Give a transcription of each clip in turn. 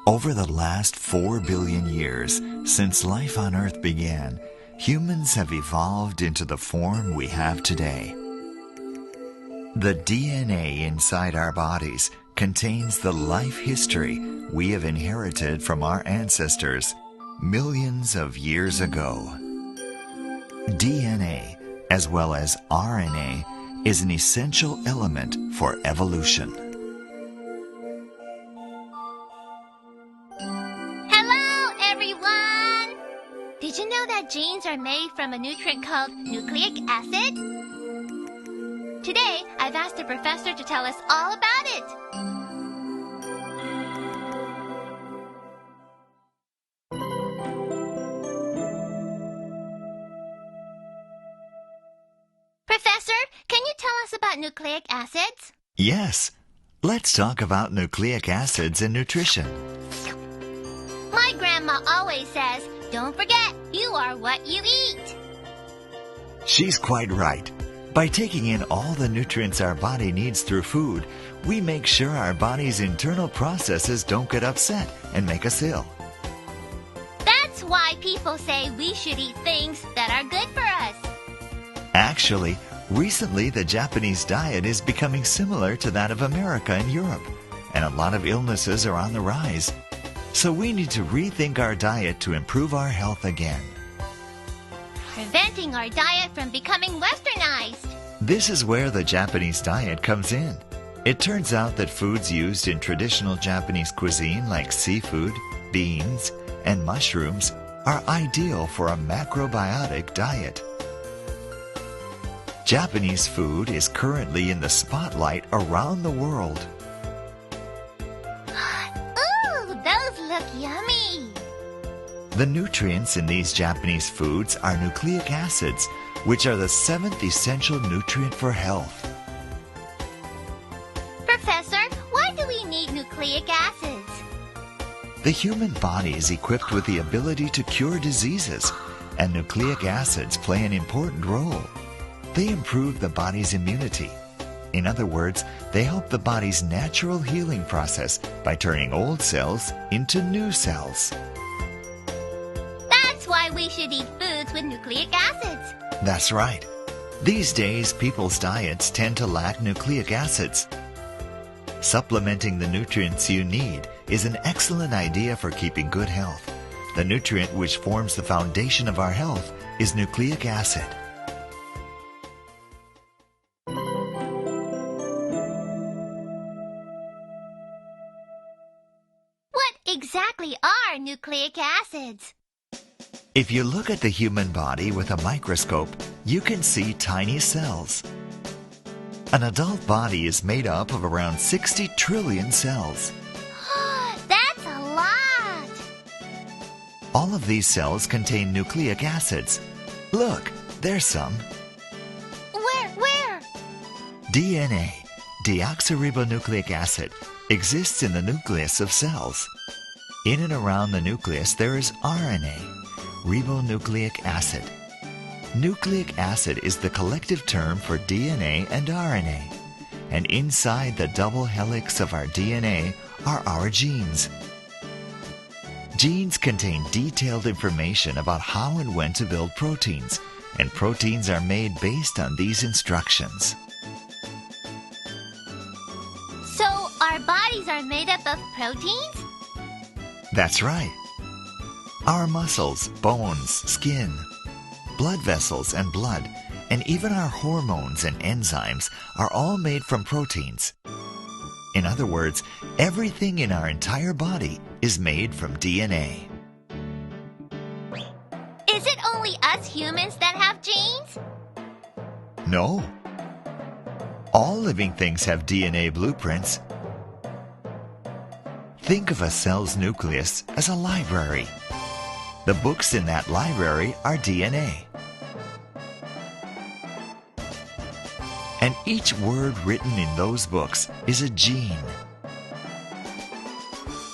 Over the last 4 billion years, since life on Earth began, humans have evolved into the form we have today. The DNA inside our bodies contains the life history we have inherited from our ancestors millions of years ago. DNA, as well as RNA, is an essential element for evolution. Hello, everyone! Did you know that genes are made from a nutrient called nucleic acid? Today, I've asked the professor to tell us all about it. Professor, can you tell us about nucleic acids? Yes, let's talk about nucleic acids and nutrition. My grandma always says, don't forget, you are what you eat. She's quite right. By taking in all the nutrients our body needs through food, we make sure our body's internal processes don't get upset and make us ill. That's why people say we should eat things that are good for us. Actually, recently the Japanese diet is becoming similar to that of America and Europe, and a lot of illnesses are on the rise. So we need to rethink our diet to improve our health again. Preventing our diet from becoming westernized. This is where the Japanese diet comes in. It turns out that foods used in traditional Japanese cuisine like seafood, beans, and mushrooms are ideal for a macrobiotic diet. Japanese food is currently in the spotlight around the world. Ooh, those look yummy! The nutrients in these Japanese foods are nucleic acids, which are the 7th essential nutrient for health. Professor, why do we need nucleic acids? The human body is equipped with the ability to cure diseases, and nucleic acids play an important role. They improve the body's immunity. In other words, they help the body's natural healing process by turning old cells into new cells. That's why we should eat foods with nucleic acids. That's right. These days, people's diets tend to lack nucleic acids. Supplementing the nutrients you need is an excellent idea for keeping good health. The nutrient which forms the foundation of our health is nucleic acid. What exactly are nucleic acids? If you look at the human body with a microscope, you can see tiny cells. An adult body is made up of around 60 trillion cells. That's a lot! All of these cells contain nucleic acids. Look, there's some. Where? DNA, deoxyribonucleic acid, exists in the nucleus of cells. In and around the nucleus there is RNA, ribonucleic acid. Nucleic acid is the collective term for DNA and RNA. And inside the double helix of our DNA are our genes. Genes contain detailed information about how and when to build proteins, and proteins are made based on these instructions. So our bodies are made up of proteins? That's right. Our muscles, bones, skin, blood vessels and blood, and even our hormones and enzymes are all made from proteins. In other words, everything in our entire body is made from DNA. Is it only us humans that have genes? No. All living things have DNA blueprints. Think of a cell's nucleus as a library. The books in that library are DNA. And each word written in those books is a gene.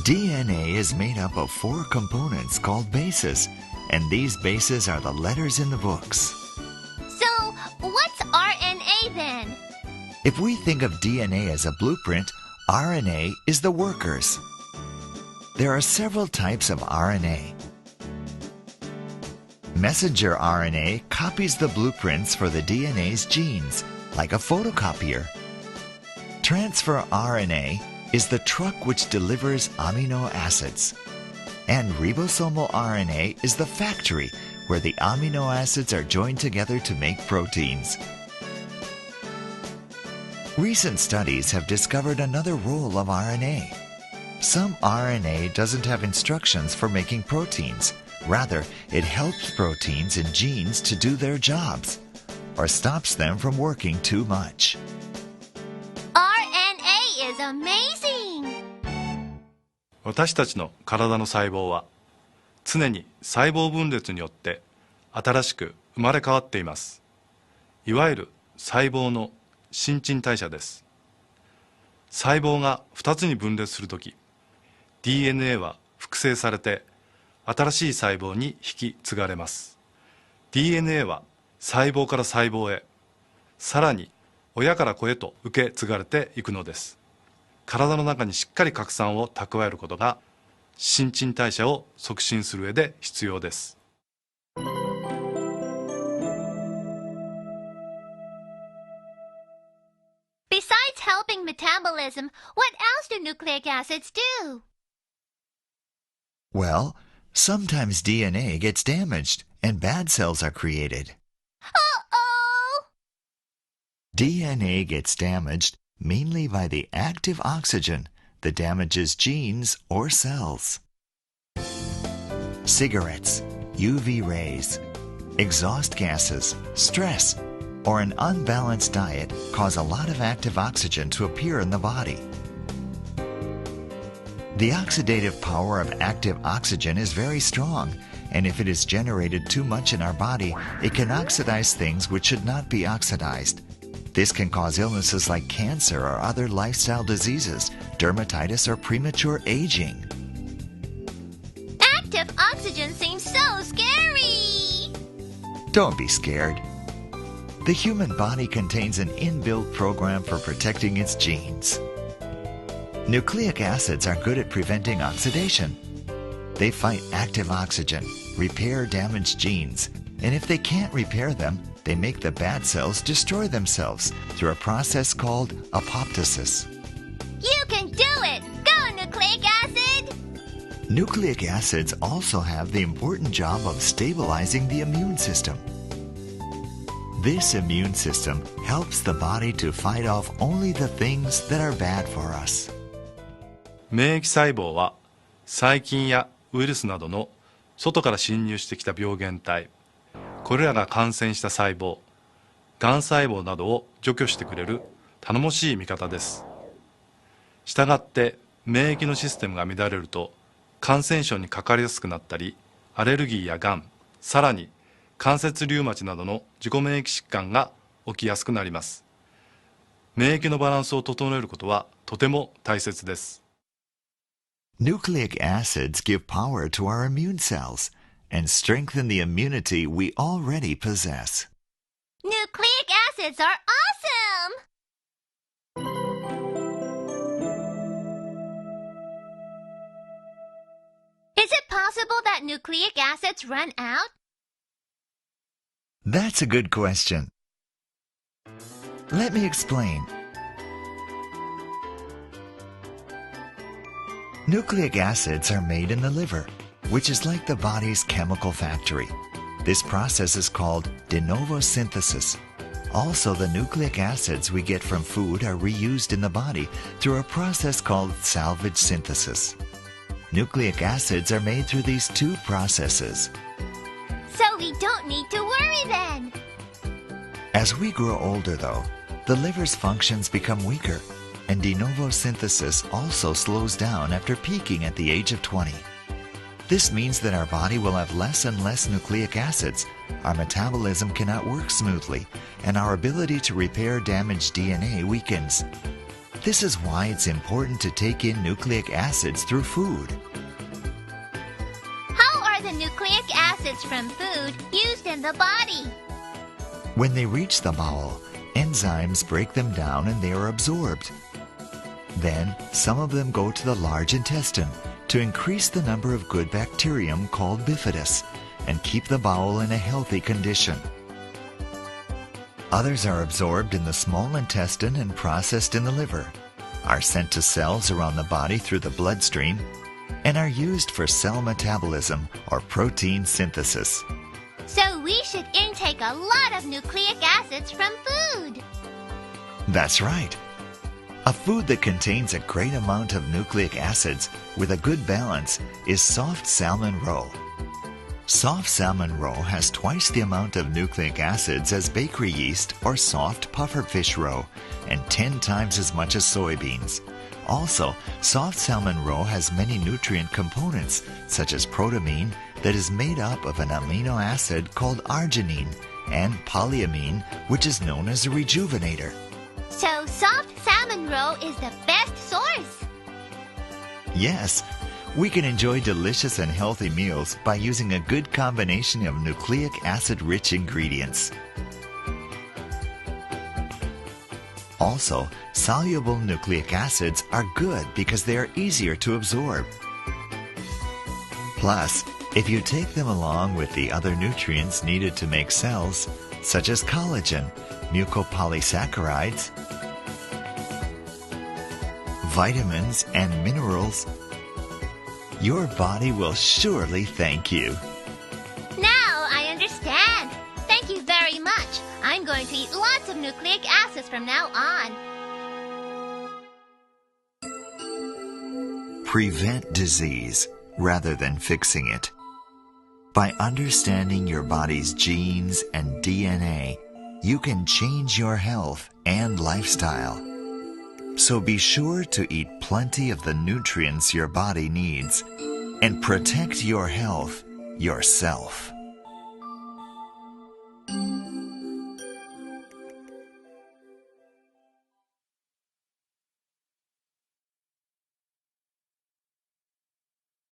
DNA is made up of 4 components called bases, and these bases are the letters in the books. So, what's RNA then? If we think of DNA as a blueprint, RNA is the workers. There are several types of RNA. Messenger RNA copies the blueprints for the DNA's genes, like a photocopier. Transfer RNA is the truck which delivers amino acids. And ribosomal RNA is the factory where the amino acids are joined together to make proteins. Recent studies have discovered another role of RNA. Some RNA doesn't have instructions for making proteins. Rather, it helps proteins in genes to do their jobs, or stops them from working too much. RNA is amazing! 私たちの体の細胞は常に細胞分裂によって新しく生まれ変わっています。いわゆる細胞の新陳代謝です。細胞が2つに分裂するとき、DNA は複製されて新しい細胞に引き継がれます。DNA は細胞から細胞へ、さらに親から子へと受け継がれていくのです。体の中にしっかり核酸を蓄えることが新陳代謝を促進する上で必要です。Besides helping metabolism, what else do nucleic acids do? Well, sometimes DNA gets damaged and bad cells are created. Uh-oh! DNA gets damaged mainly by the active oxygen that damages genes or cells. Cigarettes, UV rays, exhaust gases, stress, or an unbalanced diet cause a lot of active oxygen to appear in the body. The oxidative power of active oxygen is very strong, and if it is generated too much in our body, it can oxidize things which should not be oxidized. This can cause illnesses like cancer or other lifestyle diseases, dermatitis, or premature aging. Active oxygen seems so scary! Don't be scared. The human body contains an inbuilt program for protecting its genes. Nucleic acids are good at preventing oxidation. They fight active oxygen, repair damaged genes, and if they can't repair them, they make the bad cells destroy themselves through a process called apoptosis. You can do it! Go, nucleic acid! Nucleic acids also have the important job of stabilizing the immune system. This immune system helps the body to fight off only the things that are bad for us. 免疫細胞は細菌やウイルスなどの外から侵入してきた病原体、これらが感染した細胞、がん細胞などを除去してくれる頼もしい味方です。したがって免疫のシステムが乱れると感染症にかかりやすくなったり、アレルギーやがん、さらに関節リウマチなどの自己免疫疾患が起きやすくなります。免疫のバランスを整えることはとても大切です。Nucleic acids give power to our immune cells and strengthen the immunity we already possess. Nucleic acids are awesome! Is it possible that nucleic acids run out? That's a good question. Let me explain. Nucleic acids are made in the liver, which is like the body's chemical factory. This process is called de novo synthesis. Also, the nucleic acids we get from food are reused in the body through a process called salvage synthesis. Nucleic acids are made through these two processes. So we don't need to worry then. As we grow older, though, the liver's functions become weaker, and de novo synthesis also slows down after peaking at the age of 20. This means that our body will have less and less nucleic acids, our metabolism cannot work smoothly, and our ability to repair damaged DNA weakens. This is why it's important to take in nucleic acids through food. How are the nucleic acids from food used in the body? When they reach the bowel, enzymes break them down and they are absorbed. Then, some of them go to the large intestine to increase the number of good bacterium called bifidus and keep the bowel in a healthy condition. Others are absorbed in the small intestine and processed in the liver, are sent to cells around the body through the bloodstream, and are used for cell metabolism or protein synthesis. So we should intake a lot of nucleic acids from food. That's right. A food that contains a great amount of nucleic acids with a good balance is soft salmon roe. Soft salmon roe has twice the amount of nucleic acids as bakery yeast or soft pufferfish roe and 10 times as much as soybeans. Also, soft salmon roe has many nutrient components such as protamine that is made up of an amino acid called arginine and polyamine, which is known as a rejuvenator. So soft salmon roe is the best source. Yes, we can enjoy delicious and healthy meals by using a good combination of nucleic acid-rich ingredients. Also, soluble nucleic acids are good because they are easier to absorb. Plus, if you take them along with the other nutrients needed to make cells, such as collagen, mucopolysaccharides, vitamins, and minerals, your body will surely thank you. Now I understand. Thank you very much. I'm going to eat lots of nucleic acids from now on. Prevent disease rather than fixing it. By understanding your body's genes and DNA, you can change your health and lifestyle. So be sure to eat plenty of the nutrients your body needs and protect your health yourself.